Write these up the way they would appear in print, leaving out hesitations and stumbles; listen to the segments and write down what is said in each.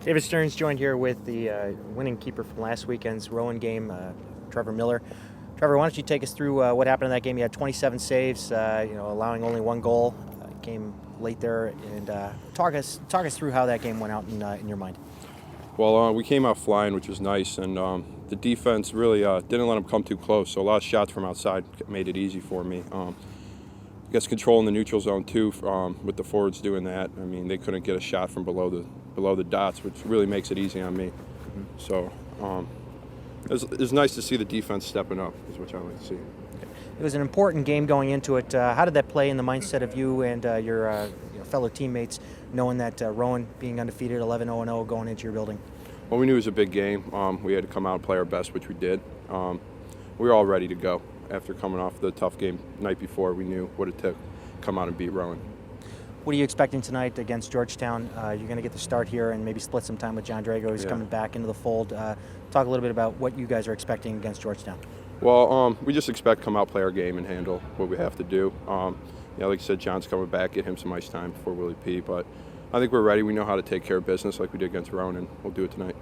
David Stearns joined here with the winning keeper from last weekend's Rowan game, Trevor Miller. Trevor, why don't you take us through what happened in that game? You had 27 saves, allowing only one goal. Came late there, and talk us through how that game went out in your mind. Well, we came out flying, which was nice, and the defense really didn't let them come too close. So a lot of shots from outside made it easy for me. I guess controlling the neutral zone too, with the forwards doing that. I mean, they couldn't get a shot from below the dots, which really makes it easy on me. So it's nice to see the defense stepping up, is what I like to see. It was an important game going into it. How did that play in the mindset of you and your fellow teammates, knowing that Rowan being undefeated, 11-0-0 going into your building? Well, we knew it was a big game. We had to come out and play our best, which we did. We were all ready to go. After coming off the tough game the night before, we knew what it took to come out and beat Rowan. What are you expecting tonight against Georgetown? You're going to get the start here and maybe split some time with John Drago. He's coming back into the fold. Talk a little bit about what you guys are expecting against Georgetown. Well, we just expect to come out, play our game, and handle what we have to do. Like I said, John's coming back, get him some ice time before Willie P. But I think we're ready. We know how to take care of business like we did against Rowan, and we'll do it tonight.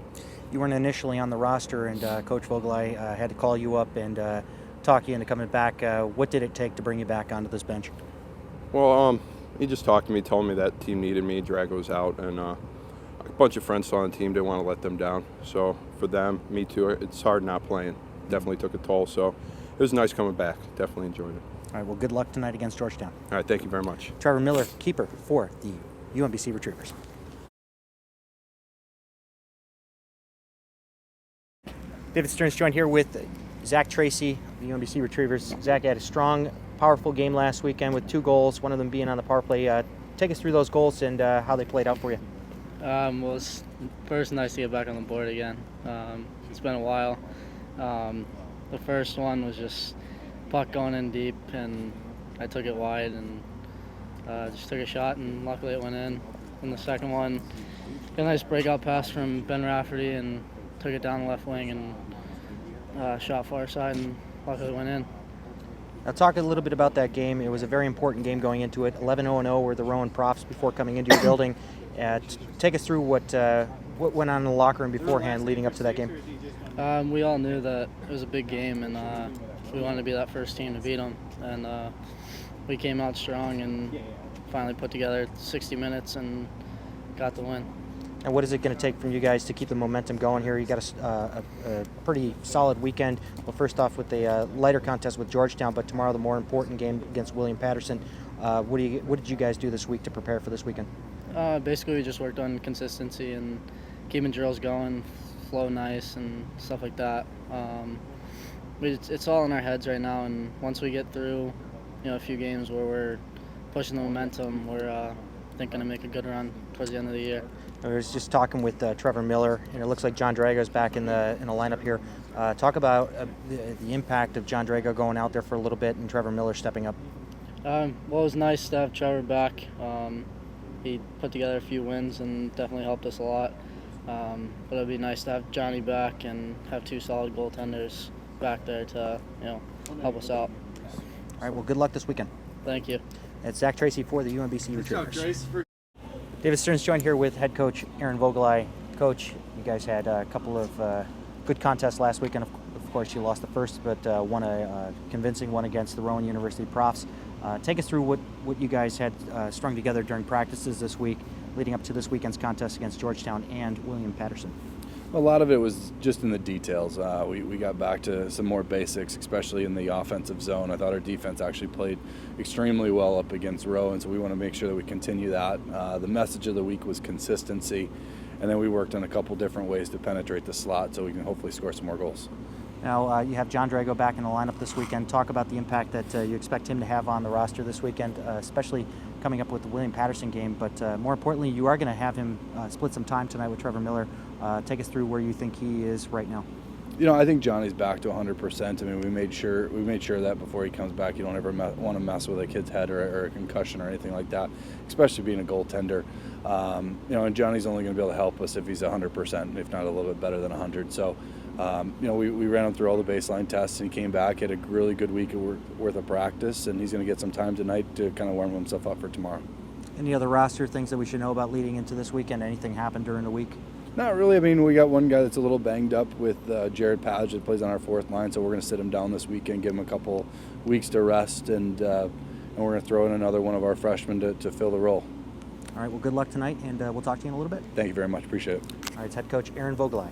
You weren't initially on the roster, and Coach Voegtli had to call you up and talk you into coming back. What did it take to bring you back onto this bench? Well, he just talked to me, told me that team needed me, Drago was out, and a bunch of friends on the team didn't want to let them down. So for them, me too, it's hard not playing. Definitely took a toll, so it was nice coming back. Definitely enjoyed it. All right, well, good luck tonight against Georgetown. All right, thank you very much. Trevor Miller, keeper for the UMBC Retrievers. David Stearns joined here with Zac Tracy, the UMBC Retrievers. Zac had a strong, powerful game last weekend with 2 goals, one of them being on the power play. Take us through those goals and how they played out for you. Well, it's first nice to get back on the board again. It's been a while. The first one was just puck going in deep, and I took it wide and just took a shot, and luckily it went in. And the second one, got a nice breakout pass from Ben Rafferty and took it down the left wing and shot far side, and luckily it went in. Now talk a little bit about that game. It was a very important game going into it. 11-0-0 were the Rowan Profs before coming into your building. Take us through what went on in the locker room beforehand leading up to that game. We all knew that it was a big game, and we wanted to be that first team to beat them. And we came out strong and finally put together 60 minutes and got the win. And what is it going to take from you guys to keep the momentum going here? You got a pretty solid weekend. Well, first off with the lighter contest with Georgetown, but tomorrow the more important game against William Patterson. What did you guys do this week to prepare for this weekend? Basically, we just worked on consistency and keeping drills going, flow nice, and stuff like that. It's all in our heads right now, and once we get through, a few games where we're pushing the momentum, we're I think going to make a good run towards the end of the year. I was just talking with Trevor Miller, and it looks like John Drago's back in the lineup here. Talk about the impact of John Drago going out there for a little bit and Trevor Miller stepping up. Well, it was nice to have Trevor back. He put together a few wins and definitely helped us a lot. But it'd be nice to have Johnny back and have 2 solid goaltenders back there to help us out. All right, well, good luck this weekend. Thank you. It's Zac Tracy for the UMBC Retrievers. David Stearns joined here with head coach Aaron Voogtli. Coach, you guys had a couple of good contests last weekend. Of course, you lost the first, but won a convincing one against the Rowan University Profs. Take us through what you guys had strung together during practices this week, leading up to this weekend's contest against Georgetown and William Patterson. A lot of it was just in the details. We got back to some more basics, especially in the offensive zone. I thought our defense actually played extremely well up against Rowan, so we want to make sure that we continue that. The message of the week was consistency, and then we worked on a couple different ways to penetrate the slot so we can hopefully score some more goals. Now, you have John Drago back in the lineup this weekend. Talk about the impact that you expect him to have on the roster this weekend, especially coming up with the William Patterson game. But more importantly, you are going to have him split some time tonight with Trevor Miller. Take us through where you think he is right now. I think Johnny's back to 100%. I mean, we made sure of that before he comes back. You don't ever want to mess with a kid's head or a concussion or anything like that, especially being a goaltender. And Johnny's only going to be able to help us if he's 100%, if not a little bit better than 100. So, we ran him through all the baseline tests, and he came back, had a really good week worth of practice, and he's going to get some time tonight to kind of warm himself up for tomorrow. Any other roster things that we should know about leading into this weekend? Anything happened during the week? Not really. I mean, we got one guy that's a little banged up with Jared Padge that plays on our fourth line, so we're going to sit him down this weekend, give him a couple weeks to rest, and we're going to throw in another one of our freshmen to fill the role. All right, well, good luck tonight, and we'll talk to you in a little bit. Thank you very much. Appreciate it. All right, it's head coach Aaron Voogtli.